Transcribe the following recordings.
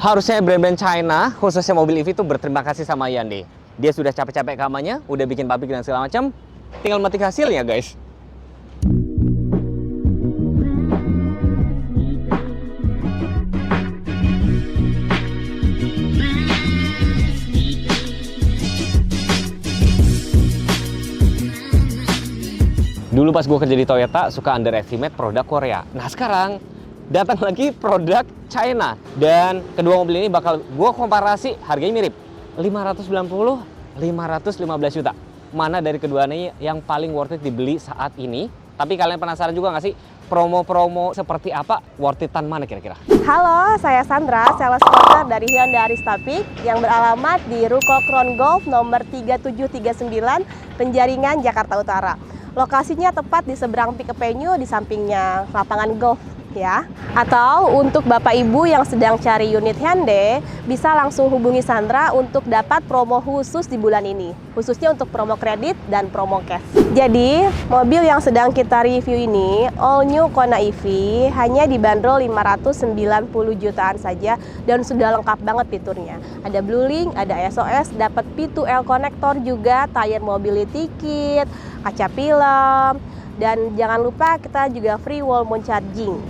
Harusnya brand-brand China, khususnya mobil EV itu berterima kasih sama Hyundai. Dia sudah capek-capek kamarnya, udah bikin pabrik dan segala macam, tinggal metik hasilnya guys. Dulu pas gue kerja di Toyota, suka underestimate produk Korea. Nah sekarang, datang lagi produk China. Dan kedua mobil ini bakal gue komparasi, harganya mirip. 590, 515 juta. Mana dari keduanya yang paling worth it dibeli saat ini? Tapi kalian penasaran juga nggak sih? Promo-promo seperti apa? Worth it-an mana kira-kira? Halo, saya Sandra, sales porter dari Hyundai Arista Peak yang beralamat di Ruko Crown Golf nomor 3739, Penjaringan, Jakarta Utara. Lokasinya tepat di seberang Peak Avenue, di sampingnya lapangan golf ya. Atau untuk Bapak Ibu yang sedang cari unit Hyundai, bisa langsung hubungi Sandra untuk dapat promo khusus di bulan ini, khususnya untuk promo kredit dan promo cash. Jadi, mobil yang sedang kita review ini, all new Kona EV, hanya dibanderol 590 jutaan saja dan sudah lengkap banget fiturnya. Ada BlueLink, ada SOS, dapat P2L connector juga, tire mobility kit, kaca film, dan jangan lupa kita juga free wall mount charging.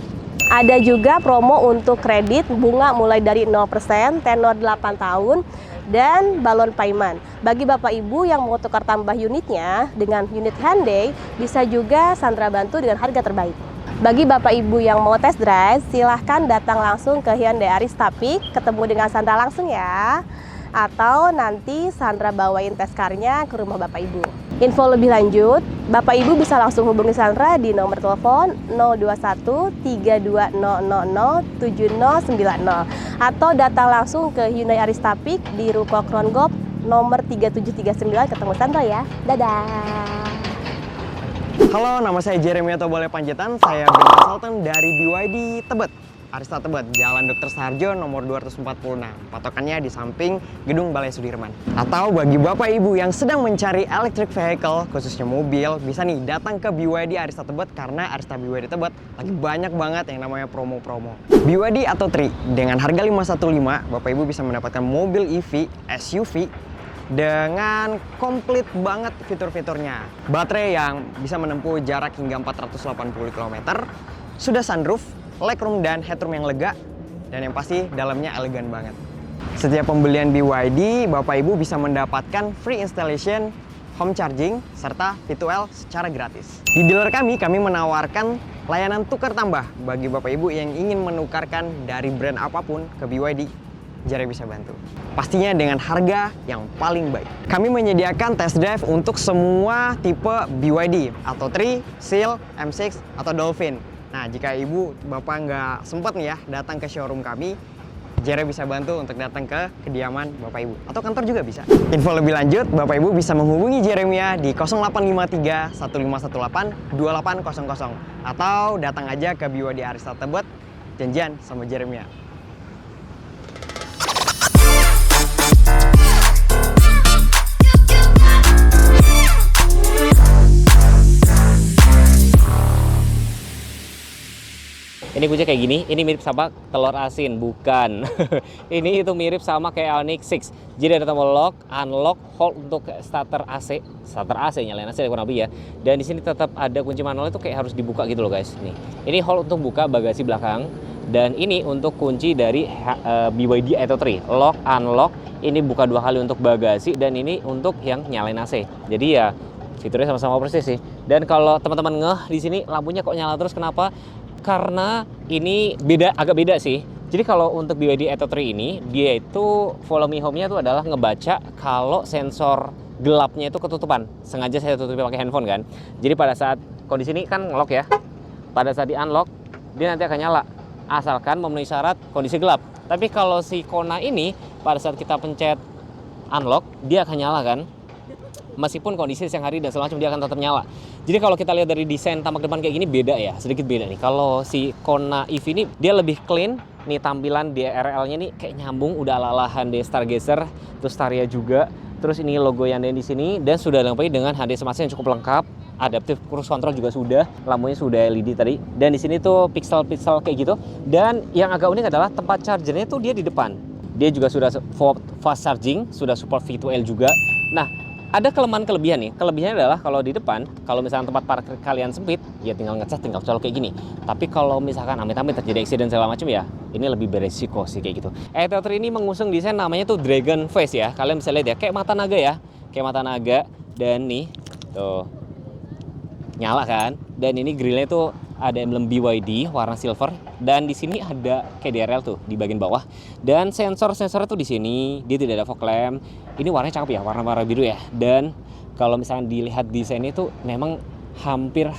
Ada juga promo untuk kredit bunga mulai dari 0%, tenor 8 tahun, dan balon payment. Bagi Bapak Ibu yang mau tukar tambah unitnya dengan unit Hyundai, bisa juga Sandra bantu dengan harga terbaik. Bagi Bapak Ibu yang mau test drive, silahkan datang langsung ke Hyundai Arista Peak, ketemu dengan Sandra langsung ya. Atau nanti Sandra bawain test car-nya ke rumah Bapak Ibu. Info lebih lanjut, Bapak Ibu bisa langsung hubungi Sandra di nomor telepon 021 3200 7090 atau datang langsung ke Hyundai Arista Peak di Ruko Crown Golf nomor 3739, ketemu Sandra ya. Dadah. Halo, nama saya Jeremy Tobole Panjaitan. Saya brand consultant dari BYD Tebet, Arista Tebet, Jalan Dr. Sarjo nomor 246. Patokannya di samping Gedung Balai Sudirman. Atau bagi Bapak Ibu yang sedang mencari electric vehicle, khususnya mobil, bisa nih datang ke BYD Arista Tebet karena Arista BYD Tebet lagi banyak banget yang namanya promo-promo. BYD atau Tri, dengan harga 515, Bapak Ibu bisa mendapatkan mobil EV, SUV, dengan komplit banget fitur-fiturnya. Baterai yang bisa menempuh jarak hingga 480 km, sudah sunroof, legroom dan headroom yang lega, dan yang pasti dalamnya elegan banget. Setiap pembelian BYD, Bapak Ibu bisa mendapatkan free installation, home charging, serta P2L secara gratis. Di dealer kami menawarkan layanan tukar tambah bagi Bapak Ibu yang ingin menukarkan dari brand apapun ke BYD. Jare bisa bantu. Pastinya dengan harga yang paling baik. Kami menyediakan test drive untuk semua tipe BYD atau Tri, Seal, M6, atau Dolphin. Nah, jika ibu bapak nggak sempat nih ya datang ke showroom kami, Jare bisa bantu untuk datang ke kediaman bapak ibu atau kantor juga bisa. Info lebih lanjut, bapak ibu bisa menghubungi Jeremia di 0853 1518 2800 atau datang aja ke BYD Arista Tebet, janjian sama Jeremia. Ini kunci kayak gini, ini mirip sama telur asin, bukan. Ini itu mirip sama kayak Ioniq 6. Jadi ada tombol lock, unlock, hold untuk starter AC. Starter AC, nyalain AC kurang lebih ya. Dan di sini tetap ada kunci manual itu kayak harus dibuka gitu loh guys. Nih, ini hold untuk buka bagasi belakang. Dan ini untuk kunci dari BYD Atto 3. Lock, unlock, ini buka dua kali untuk bagasi. Dan ini untuk yang nyalain AC. Jadi ya fiturnya sama-sama persis sih. Dan kalau teman-teman ngeh di sini lampunya kok nyala terus, kenapa? Karena ini agak beda sih. Jadi kalau untuk BYD Atto 3 ini, dia itu follow me home-nya itu adalah ngebaca kalau sensor gelapnya itu ketutupan. Sengaja saya tutupi pakai handphone kan. Jadi pada saat kondisi ini kan nge-lock ya. Pada saat di unlock, dia nanti akan nyala. Asalkan memenuhi syarat kondisi gelap. Tapi kalau si Kona ini, pada saat kita pencet unlock, dia akan nyala kan. Meskipun kondisi siang hari dan segala macam, dia akan tetap nyala. Jadi kalau kita lihat dari desain tampak depan kayak gini, beda ya, sedikit beda nih. Kalau si Kona EV ini dia lebih clean, nih tampilan DRL-nya nih kayak nyambung, udah ala-ala Hyundai Stargazer, terus Staria juga. Terus ini logo Hyundai di sini dan sudah dilengkapi dengan HD Smart yang cukup lengkap. Adaptive Cruise Control juga sudah, lampunya sudah LED tadi. Dan di sini tuh pixel-pixel kayak gitu. Dan yang agak unik adalah tempat chargernya tuh dia di depan. Dia juga sudah fast charging, sudah support V2L juga. Nah, ada kelemahan-kelebihan nih. Kelebihannya adalah kalau di depan, kalau misalkan tempat parkir kalian sempit, ya tinggal ngecas, tinggal colok kayak gini. Tapi kalau misalkan amit-amit terjadi accident segala macam ya, ini lebih beresiko sih kayak gitu. E-Teu3 ini mengusung desain namanya tuh Dragon Face ya. Kalian bisa lihat ya, kayak mata naga ya. Kayak mata naga. Dan nih, tuh, nyala kan. Dan ini grillnya tuh ada emblem BYD warna silver, dan di sini ada KDRL tuh di bagian bawah, dan sensornya tuh di sini. Dia tidak ada fog lamp. Ini warnanya cakep ya, warna biru ya. Dan kalau misalnya dilihat desainnya tuh memang hampir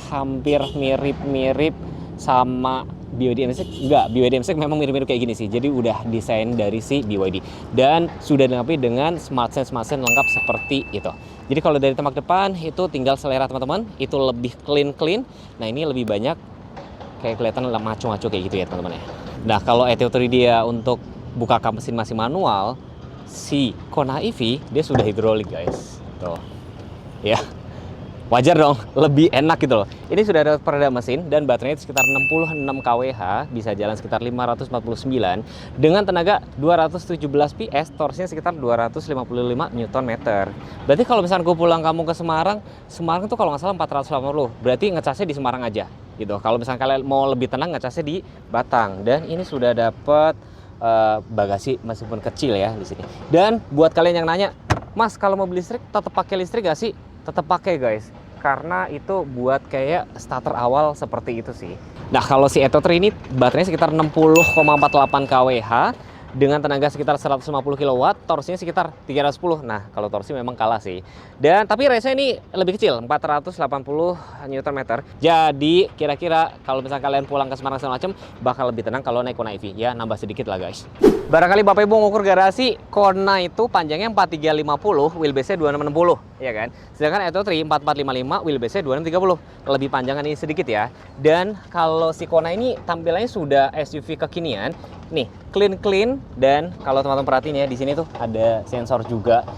mirip sama BYD M6. Enggak, BYD M6 memang mirip-mirip kayak gini sih. Jadi udah desain dari si BYD, dan sudah dilengkapi dengan smart sense lengkap seperti itu. Jadi kalau dari tempat depan itu tinggal selera teman-teman, itu lebih clean. Nah, ini lebih banyak kayak kelihatan maco-maco kayak gitu ya teman-teman ya. Nah, kalau E-Teu3 dia untuk buka kap mesin masih manual, si Kona EV dia sudah hidrolik guys. Tuh. Ya. Wajar dong, lebih enak gitu loh. Ini sudah ada peredam mesin dan baterainya sekitar 66 kWh, bisa jalan sekitar 549 dengan tenaga 217 PS, torsinya sekitar 255 Nm. Berarti kalau misalnya gue pulang kamu ke Semarang tuh kalau nggak salah 480, berarti ngecasnya di Semarang aja gitu. Kalau misalnya kalian mau lebih tenang, ngecasnya di Batang. Dan ini sudah dapat bagasi meskipun kecil ya di sini. Dan buat kalian yang nanya, Mas kalau mobil listrik tetap pakai listrik gak sih? Tetap pakai guys, karena itu buat kayak starter awal seperti itu sih. Nah, kalau si E-Teu3 ini baterainya sekitar 60,48 kWh dengan tenaga sekitar 150 kW, torsinya sekitar 310. Nah, kalau torsi memang kalah sih. Dan tapi race ini lebih kecil, 480 Nm. Jadi kira-kira kalau misalnya kalian pulang ke Semarang segala macam bakal lebih tenang kalau naik Kona EV. Ya, nambah sedikit lah guys. Barangkali Bapak Ibu ngukur garasi, Kona itu panjangnya 4350, wheelbase-nya 2660, ya kan? Sedangkan E-Teu3 4455, wheelbase-nya 2630. Lebih panjangan ini sedikit ya. Dan kalau si Kona ini tampilannya sudah SUV kekinian. Nih, clean, dan kalau teman-teman perhatiin ya, di sini tuh ada sensor juga.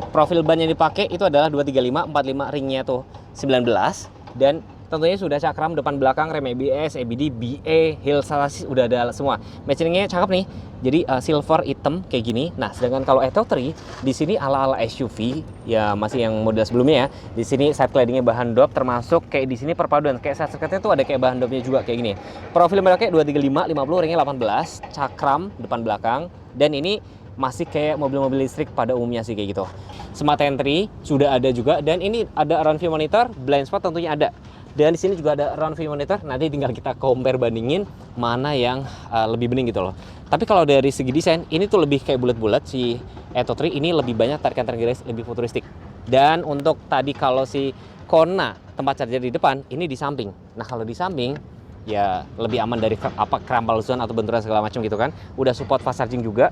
Profil ban yang dipakai itu adalah 235, 45, ringnya tuh 19, dan tentunya sudah cakram depan belakang, rem ABS, ABD, BA, hill chassis udah ada semua. Matchingnya cakep nih. Jadi silver hitam kayak gini. Nah, sedangkan kalau E-Teu3 di sini ala-ala SUV ya, masih yang model sebelumnya ya. Di sini side claddingnya bahan dop, termasuk kayak di sini perpaduan kayak side skirtnya tuh ada kayak bahan dopnya juga kayak gini. Profil mereka 235, 50, ringnya 18, cakram depan belakang, dan ini masih kayak mobil-mobil listrik pada umumnya sih kayak gitu. Smart Entry sudah ada juga, dan ini ada round view monitor, blind spot tentunya ada. Dan di sini juga ada round view monitor. Nanti tinggal kita compare bandingin mana yang lebih bening gitu loh. Tapi kalau dari segi desain, ini tuh lebih kayak bulat-bulat. Si E-Teu3 ini lebih banyak tarikan garis, lebih futuristik. Dan untuk tadi kalau si Kona tempat charger di depan, ini di samping. Nah, kalau di samping ya lebih aman dari crumple zone atau benturan segala macam gitu kan. Udah support fast charging juga.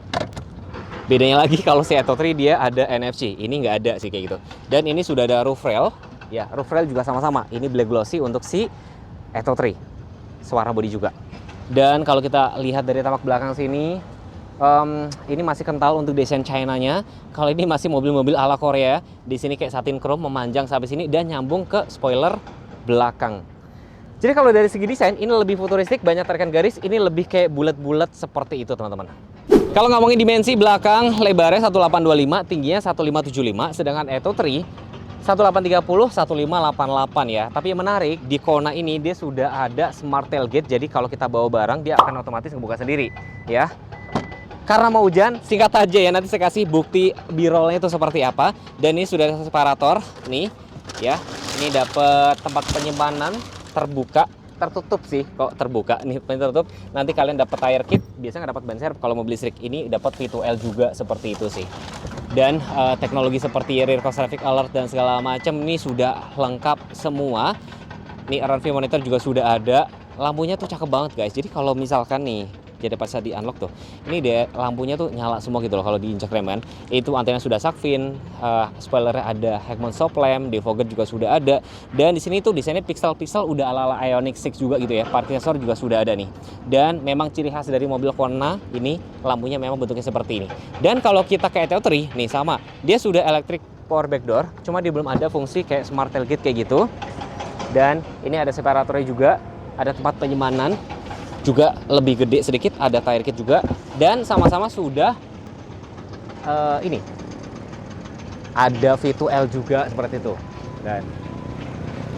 Bedanya lagi kalau si E-Teu3 dia ada NFC. Ini nggak ada sih kayak gitu. Dan ini sudah ada roof rail. Ya, roof rail juga sama-sama. Ini black glossy untuk si E-Teu3. Suara bodi juga. Dan kalau kita lihat dari tampak belakang sini, ini masih kental untuk desain China-nya. Kalau ini masih mobil-mobil ala Korea. Di sini kayak satin chrome memanjang sampai sini dan nyambung ke spoiler belakang. Jadi kalau dari segi desain, ini lebih futuristik, banyak tarikan garis. Ini lebih kayak bulat-bulat seperti itu, teman-teman. Kalau ngomongin dimensi belakang, lebarnya 1825, tingginya 1575, sedangkan E-Teu3 1830, 1588 ya. Tapi yang menarik, di Kona ini dia sudah ada smart tailgate. Jadi kalau kita bawa barang, dia akan otomatis ngebuka sendiri ya. Karena mau hujan, singkat aja ya, nanti saya kasih bukti B-rollnya itu seperti apa. Dan ini sudah ada separator nih ya. Ini dapat tempat penyimpanan terbuka, tertutup sih kok terbuka nih, tertutup. Nanti kalian dapat tire kit, biasanya nggak dapat ban serep kalau mobil listrik. Ini dapat V2L juga seperti itu sih. Dan teknologi seperti rear cross traffic alert dan segala macam ini sudah lengkap semua. Nih round view monitor juga sudah ada. Lampunya tuh cakep banget guys. Jadi kalau misalkan nih, jadi pas di unlock tuh, ini deh lampunya tuh nyala semua gitu loh kalau diinjak reman. Itu antena sudah shark fin, spoilernya ada Heckman stop lamp, defogger juga sudah ada. Dan di sini tuh desainnya pixel-pixel udah ala-ala Ioniq 6 juga gitu ya. Parking sensor juga sudah ada nih. Dan memang ciri khas dari mobil Kona ini lampunya memang bentuknya seperti ini. Dan kalau kita ke E-Teu3 nih sama, dia sudah electric power back door, cuma dia belum ada fungsi kayak smart tailgate kayak gitu. Dan ini ada separatornya juga, ada tempat penyimpanan juga lebih gede sedikit, ada tire kit juga, dan sama-sama sudah ini ada V2L juga seperti itu. Dan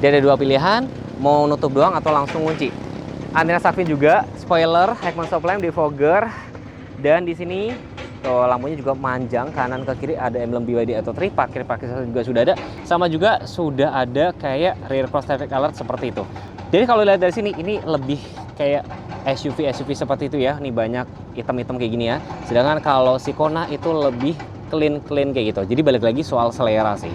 dia ada dua pilihan, mau nutup doang atau langsung kunci. Antena Shark-Fin juga, spoiler, Heckman stop lamp, defogger, dan di sini tuh, lampunya juga manjang, kanan ke kiri ada emblem BYD Atto 3, parkir juga sudah ada, sama juga sudah ada kayak rear cross traffic alert seperti itu. Jadi kalau lihat dari sini ini lebih kayak SUV seperti itu ya. Nih banyak hitam-hitam kayak gini ya. Sedangkan kalau si Kona itu lebih clean kayak gitu. Jadi balik lagi soal selera sih.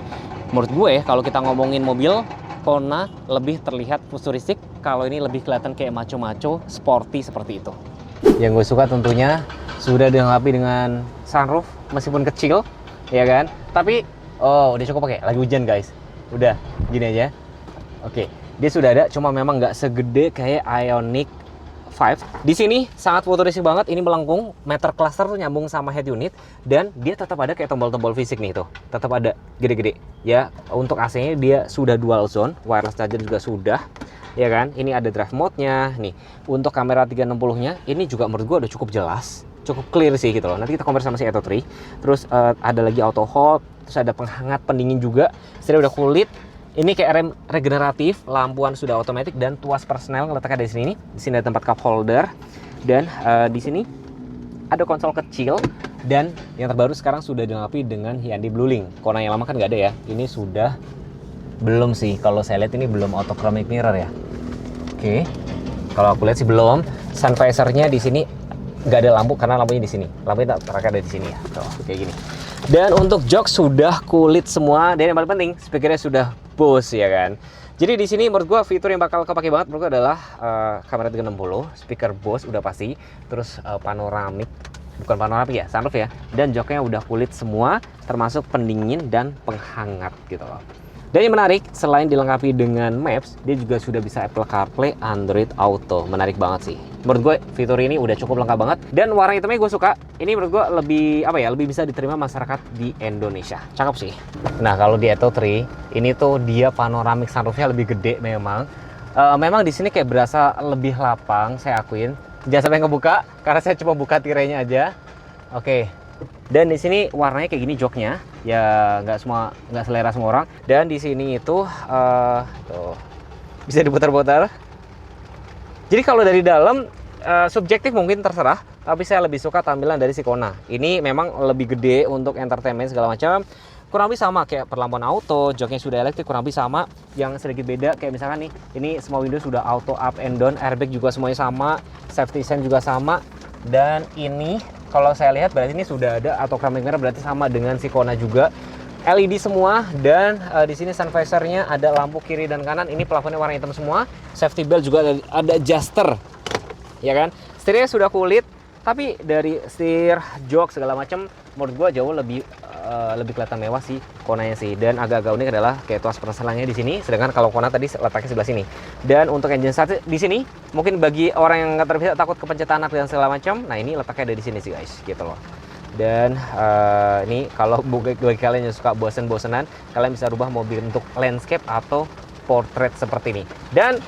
Menurut gue kalau kita ngomongin mobil, Kona lebih terlihat futuristik, kalau ini lebih kelihatan kayak maco-maco, sporty seperti itu. Yang gue suka tentunya sudah dilengkapi dengan sunroof meskipun kecil, ya kan? Tapi udah cukup pakai. Lagi hujan guys. Udah gini aja. Oke, dia sudah ada, cuma memang nggak segede kayak Ioniq 5. Di sini sangat futuristik banget. Ini melengkung, meter cluster tuh nyambung sama head unit, dan dia tetap ada kayak tombol-tombol fisik nih tuh. Tetap ada gede-gede. Ya, untuk AC-nya dia sudah dual zone, wireless charger juga sudah. Ya kan? Ini ada drive mode-nya nih. Untuk kamera 360-nya ini juga menurut gua udah cukup jelas, cukup clear sih gitu loh. Nanti kita compare sama si Atto 3. Terus ada lagi auto hold, terus ada penghangat pendingin juga. Setirnya udah kulit. Ini kayak rem regeneratif, lampuan sudah otomatis, dan tuas personel letaknya di sini. Di sini ada tempat cup holder, dan di sini ada konsol kecil, dan yang terbaru sekarang sudah dilengkapi dengan Hyundai Blue Link. Kona yang lama kan nggak ada ya. Ini sudah belum sih. Kalau saya lihat ini belum autochromic mirror ya. Oke. Kalau aku lihat sih belum. Sun visor-nya di sini nggak ada lampu karena lampunya di sini. Lampunya terakhir ada di sini ya. Tuh, kayak gini. Dan untuk jok sudah kulit semua, dan yang paling penting speakernya sudah Bose ya kan. Jadi di sini menurut gua fitur yang bakal kepake banget menurut gua adalah kamera 360, speaker Bose udah pasti, terus panoramik, bukan panoramik ya, sunroof ya. Dan joknya udah kulit semua, termasuk pendingin dan penghangat gitu loh. Dan yang menarik, selain dilengkapi dengan Maps, dia juga sudah bisa Apple CarPlay, Android Auto. Menarik banget sih. Menurut gue fitur ini udah cukup lengkap banget. Dan warna hitamnya gue suka. Ini menurut gue lebih lebih bisa diterima masyarakat di Indonesia. Cakep sih. Nah kalau di Atto 3, ini tuh dia panoramik sunroofnya lebih gede memang. Memang di sini kayak berasa lebih lapang, saya akuin. Jangan sampai ngebuka, karena saya cuma buka tirainya aja. Oke. Dan di sini warnanya kayak gini joknya, ya nggak selera semua orang. Dan di sini itu tuh bisa diputar-putar. Jadi kalau dari dalam subjektif mungkin terserah, tapi saya lebih suka tampilan dari si Kona. Ini memang lebih gede untuk entertainment segala macam. Kurang lebih sama kayak perlampuan auto, joknya sudah elektrik, kurang lebih sama. Yang sedikit beda kayak misalkan nih, ini semua window sudah auto up and down, airbag juga semuanya sama, safety sense juga sama. Dan ini kalau saya lihat berarti ini sudah ada autochromic mirror, berarti sama dengan si Kona juga. LED semua, dan di sini sun visor-nya ada lampu kiri dan kanan. Ini plafonnya warna hitam semua. Safety belt juga ada adjuster. Ya kan? Setirnya sudah kulit, tapi dari setir, jok segala macam menurut gua jauh lebih kelihatan mewah sih Konanya sih. Dan agak-agak unik adalah kayak tuas perselangannya di sini, sedangkan kalau Kona tadi letaknya sebelah sini. Dan untuk engine start di sini, mungkin bagi orang yang nggak terbiasa takut kepencetan dan segala macam, nah ini letaknya ada di sini sih guys, gitu loh. Dan ini kalau bagi kalian yang suka bosen-bosenan, kalian bisa rubah mobil untuk landscape atau portrait seperti ini. Dan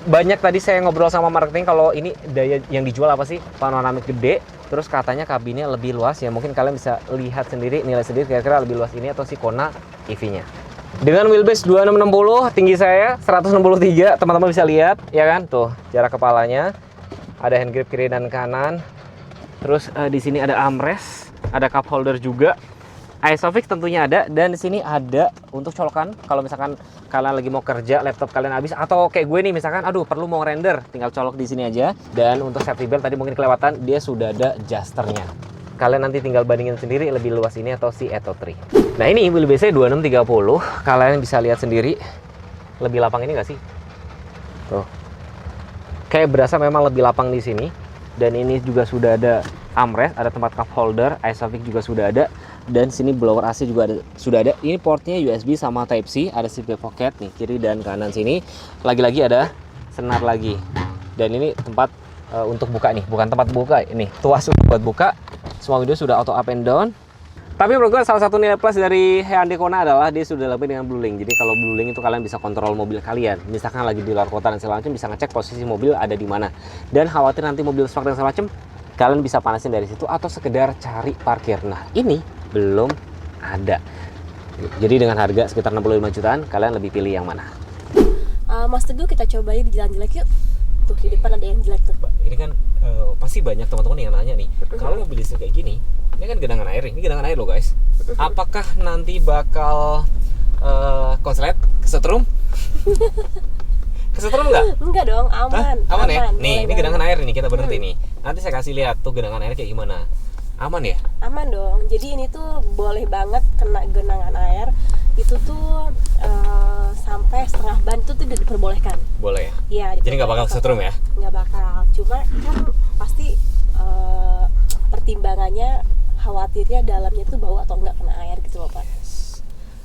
banyak tadi saya ngobrol sama marketing kalau ini daya yang dijual apa sih, panoramik gede, terus katanya kabinnya lebih luas. Ya mungkin kalian bisa lihat sendiri, nilai sendiri kira-kira lebih luas ini atau si Kona EV-nya. Dengan wheelbase 2660, tinggi saya 163, teman-teman bisa lihat ya kan, tuh jarak kepalanya, ada hand grip kiri dan kanan. Terus di sini ada armrest, ada cup holder juga. ISOFIX tentunya ada, dan di sini ada untuk colokan kalau misalkan kalian lagi mau kerja, laptop kalian habis, atau kayak gue nih misalkan aduh perlu mau render, tinggal colok di sini aja. Dan untuk safety belt tadi mungkin kelewatan, dia sudah ada adjusternya. Kalian nanti tinggal bandingin sendiri lebih luas ini atau si Atto 3. Nah ini wheelbase 2630, kalian bisa lihat sendiri lebih lapang ini nggak sih? Tuh. Kayak berasa memang lebih lapang di sini. Dan ini juga sudah ada armrest, ada tempat cup holder, ISOFIX juga sudah ada. Dan sini blower AC juga sudah ada. Ini portnya USB sama Type C, ada seatbelt pocket nih kiri dan kanan sini. Lagi-lagi ada senar lagi. Dan ini tempat untuk buka nih, bukan tempat buka ini, tuas buat buka. Semua window sudah auto up and down. Tapi menurut gue salah satu nilai plus dari Hyundai Kona adalah dia sudah dilengkapi dengan Blue Link. Jadi kalau Blue Link itu kalian bisa kontrol mobil kalian. Misalkan lagi di luar kota dan segala macam, bisa ngecek posisi mobil ada di mana. Dan khawatir nanti mobil stuck dan segala macam, kalian bisa panasin dari situ atau sekedar cari parkir. Nah, ini belum ada. Jadi dengan harga sekitar 65 jutaan, kalian lebih pilih yang mana? Mas Teguh, kita cobain di jalan jelek yuk. Tuh di depan ada yang jelek tuh. Ini kan pasti banyak teman-teman yang nanya nih, kalau mobil listrik kayak gini, ini kan genangan air, ini genangan air loh guys. Apakah nanti bakal konslet, kesetrum? Kesetrum nggak? Enggak dong, aman. Hah? Aman ya? Nih, boleh ini genangan air nih, kita berhenti nih. Nanti saya kasih lihat tuh genangan air kayak gimana. Aman ya? Aman dong. Jadi ini tuh boleh banget kena genangan air. Itu tuh sampai setengah ban itu tuh diperbolehkan. Boleh. Iya. Jadi nggak bakal kesetrum ya? Nggak bakal. Cuma kan pasti pertimbangannya khawatirnya dalamnya tuh bau atau nggak kena air gitu loh Pak.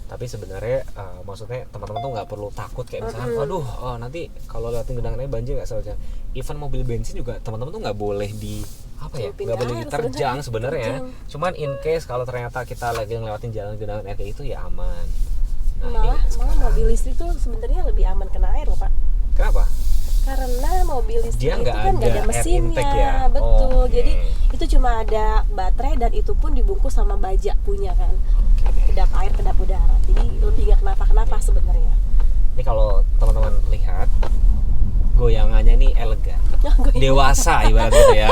Tapi sebenarnya maksudnya teman-teman tuh nggak perlu takut kayak misalkan, waduh nanti kalau lewatin genangan air banjir nggak salah. Even mobil bensin juga teman-teman tuh nggak boleh nggak boleh diterjang sebenarnya. Cuman in case kalau ternyata kita lagi ngelewatin jalan genangan air kayak itu ya aman. Nah, malah mobil listrik tuh sebenarnya lebih aman kena air loh Pak. Kenapa? Karena mobil listrik Dia itu kan nggak ada air mesinnya, intake ya? betul. Oke. Jadi itu cuma ada baterai dan itu pun dibungkus sama baja punya kan. Kedap air, kedap udara. Jadi lebih nggak kenapa-kenapa sebenarnya. Ini kalau teman-teman lihat goyangannya ini elegan, dewasa ibaratnya gitu ya.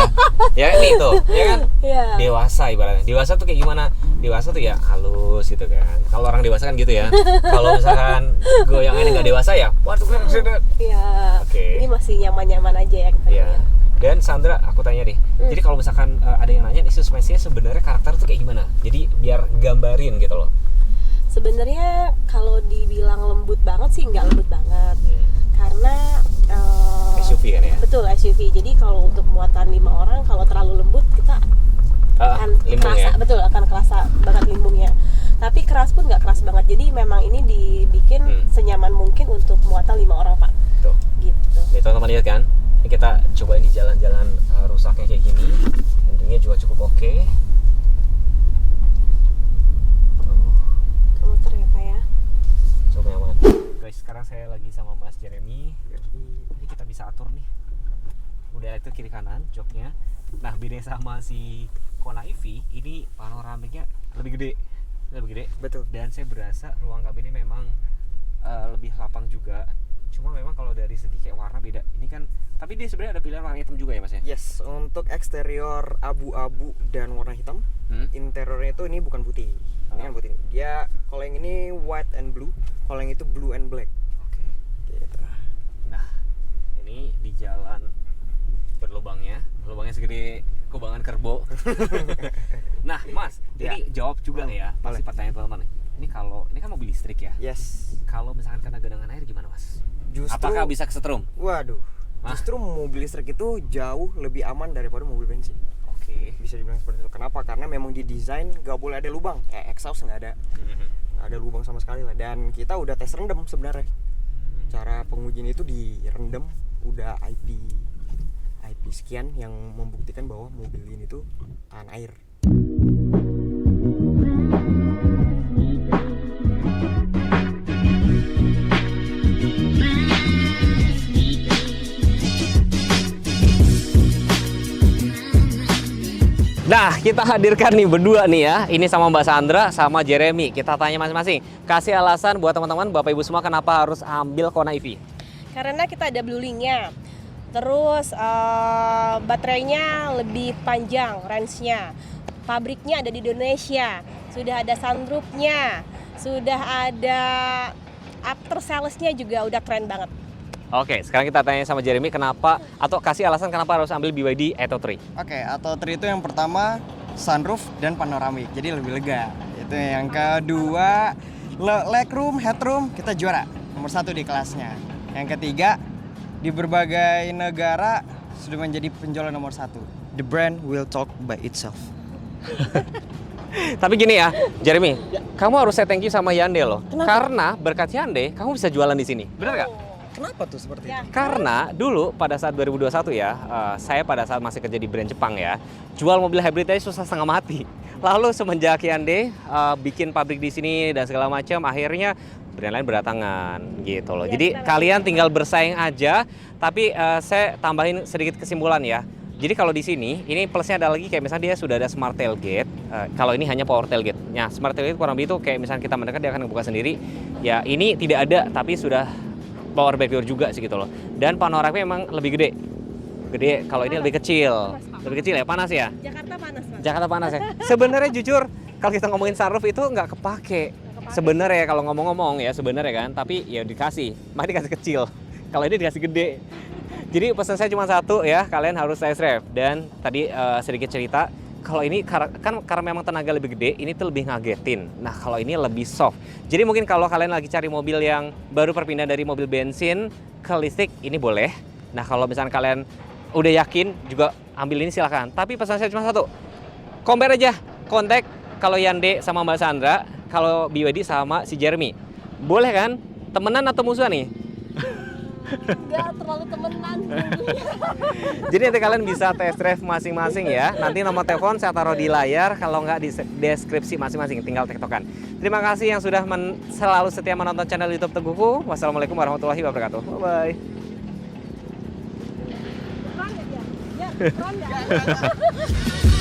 Ya ini tuh, ya kan? Iya. Dewasa ibaratnya. Dewasa tuh kayak gimana? Dewasa tuh ya halus gitu kan. Kalau orang dewasa kan gitu ya. Kalau misalkan goyangannya nggak dewasa ya, waduh. Iya. Oke. Ini masih nyaman-nyaman aja ya kita. Iya. Dan Sandra, aku tanya deh. Jadi kalau misalkan ada yang nanya, isi suspensinya sebenarnya karakter tuh kayak gimana? Jadi biar gambarin gitu loh. Sebenarnya kalau dibilang lembut banget sih nggak lembut banget. Karena SUV kan ya? Betul, SUV. Jadi kalau untuk muatan 5 orang kalau terlalu lembut kita akan limbung kerasa, ya? betul akan kerasa banget limbungnya. Tapi keras pun nggak keras banget. Jadi memang ini dibikin senyaman mungkin untuk muatan 5 orang Pak. Tuh. Gitu. Nih teman-teman lihat kan? Ini kita cobain di jalan-jalan rusaknya kayak gini. Handlingnya juga cukup oke. Muter ya Pak ya. Cukup nyaman. Guys, sekarang saya lagi sama Mas Jeremy. Ini kita bisa atur nih. Udah itu kiri kanan joknya. Nah, beda sama si Kona EV, ini panoramiknya lebih gede. Betul. Dan saya berasa ruang kabinnya memang lebih lapang juga. Cuma memang kalau dari segi kayak warna beda. Ini kan, tapi dia sebenarnya ada pilihan warna hitam juga ya Mas ya? Yes, untuk eksterior abu-abu dan warna hitam, interiornya itu ini bukan putih. Ini kan putih. Dia kalau yang ini white and blue, kalau yang itu blue and black. Oke. Gitu. Nah, ini di jalan berlubangnya segede kubangan kerbau. Nah, Mas, jadi jawab juga ya pasti pertanyaan teman-teman. Ini kalau ini kan mobil listrik ya? Yes. Kalau misalkan kena genangan air gimana, Mas? Justru, apakah bisa kesetrum? Waduh. Justru mobil listrik itu jauh lebih aman daripada mobil bensin. Oke. Bisa dibilang seperti itu. Kenapa? Karena memang didesain nggak boleh ada lubang. Exhaust nggak ada. Nggak ada lubang sama sekali lah. Dan kita udah tes rendam sebenarnya. Cara pengujian itu direndam, udah IP sekian yang membuktikan bahwa mobil ini tuh tahan air. Nah, kita hadirkan nih berdua nih ya. Ini sama Mbak Sandra sama Jeremy. Kita tanya masing-masing. Kasih alasan buat teman-teman, Bapak Ibu semua kenapa harus ambil Kona EV? Karena kita ada Blue Link-nya. Terus baterainya lebih panjang range-nya. Pabriknya ada di Indonesia. Sudah ada sunroof-nya. Sudah ada after sales-nya juga udah keren banget. Oke, sekarang kita tanya sama Jeremy kenapa atau kasih alasan kenapa harus ambil BYD Atto 3. Oke, Atto 3 itu yang pertama sunroof dan panoramik, jadi lebih lega. Itu yang kedua, legroom, headroom kita juara, nomor 1 di kelasnya. Yang ketiga, di berbagai negara sudah menjadi penjualan nomor 1. The brand will talk by itself. Tapi gini ya, Jeremy, kamu harus say thank you sama Hyundai loh. Kenapa? Karena berkat Hyundai, kamu bisa jualan di sini. Benar nggak? Kenapa tuh seperti itu? Karena dulu pada saat 2021 ya, saya pada saat masih kerja di brand Jepang ya, jual mobil hybrid aja susah setengah mati. Lalu semenjak Hyundai bikin pabrik di sini dan segala macam, akhirnya brand lain berdatangan gitu loh. Ya, Jadi kita kalian tinggal bersaing aja. Tapi saya tambahin sedikit kesimpulan ya. Jadi kalau di sini, ini plusnya ada lagi kayak misalnya dia sudah ada smart tailgate. Kalau ini hanya power tailgate. Nah, smart tailgate kurang lebih itu kayak misalnya kita mendekat dia akan buka sendiri. Ya, ini tidak ada tapi sudah power back door juga sih gitu loh. Dan panoramanya memang lebih gede. Gede, kalau ini lebih kecil. Lebih kecil ya, panas ya? Jakarta panas, Mas. Jakarta panas ya. Sebenarnya jujur, kalau kita ngomongin sunroof itu nggak kepake. Sebenarnya kalau ngomong-ngomong ya sebenarnya kan, tapi ya dikasih, mah dikasih kecil. Kalau ini dikasih gede. Jadi pesan saya cuma satu ya, kalian harus test drive. Dan tadi sedikit cerita, kalau ini karena memang tenaga lebih gede, ini tuh lebih ngagetin. Nah kalau ini lebih soft. Jadi mungkin kalau kalian lagi cari mobil yang baru perpindahan dari mobil bensin ke listrik, ini boleh. Nah kalau misalnya kalian udah yakin juga ambil ini silahkan. Tapi pesan saya cuma satu, compare aja, kontak kalau Hyundai sama Mbak Sandra, kalau BYD sama si Jeremy. Boleh kan? Temenan atau musuhan nih? Enggak terlalu temenan. Jadi nanti kalian bisa test drive masing-masing ya. Nanti nomor telepon saya taruh di layar, kalau nggak di deskripsi masing-masing, tinggal tektokan. Terima kasih yang sudah selalu setia menonton channel YouTube Teguhku. Wassalamualaikum warahmatullahi wabarakatuh. Bye-bye. Keren nggak dia? Ya, keren nggak?